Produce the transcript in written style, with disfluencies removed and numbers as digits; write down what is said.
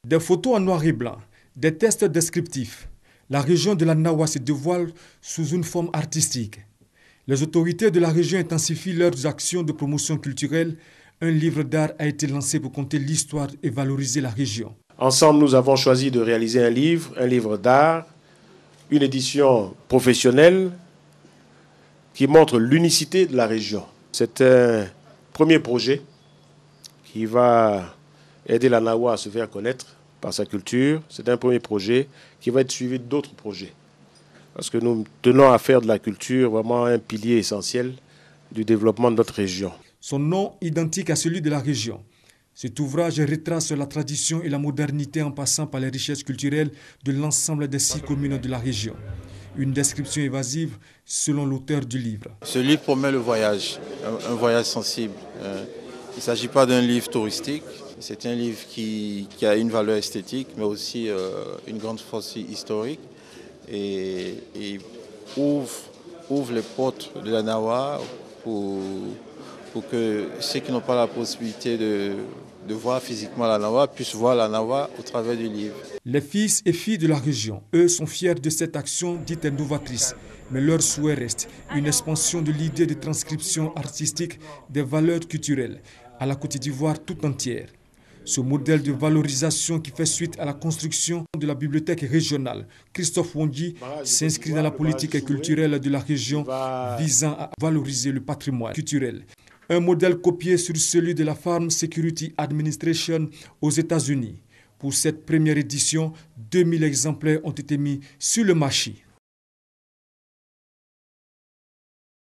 Des photos en noir et blanc, des tests descriptifs. La région de la Nawa se dévoile sous une forme artistique. Les autorités de la région intensifient leurs actions de promotion culturelle. Un livre d'art a été lancé pour conter l'histoire et valoriser la région. Ensemble, nous avons choisi de réaliser un livre d'art, une édition professionnelle qui montre l'unicité de la région. C'est un premier projet qui va aider la Nawa à se faire connaître par sa culture. C'est un premier projet qui va être suivi d'autres projets. Parce que nous tenons à faire de la culture vraiment un pilier essentiel du développement de notre région. Son nom identique à celui de la région. Cet ouvrage retrace la tradition et la modernité en passant par les richesses culturelles de l'ensemble des 6 communes de la région. Une description évasive selon l'auteur du livre. Ce livre promet le voyage, un voyage sensible. Il ne s'agit pas d'un livre touristique, c'est un livre qui a une valeur esthétique, mais aussi une grande force historique et ouvre les portes de la Nawa pour que ceux qui n'ont pas la possibilité de voir physiquement la Nawa puissent voir la Nawa au travers du livre. Les fils et filles de la région, eux, sont fiers de cette action dite novatrice. Mais leur souhait reste une expansion de l'idée de transcription artistique des valeurs culturelles à la Côte d'Ivoire tout entière. Ce modèle de valorisation qui fait suite à la construction de la bibliothèque régionale Christophe Wondji s'inscrit dans la politique culturelle de la région visant à valoriser le patrimoine culturel. Un modèle copié sur celui de la Farm Security Administration aux États-Unis. Pour cette première édition, 2000 exemplaires ont été mis sur le marché.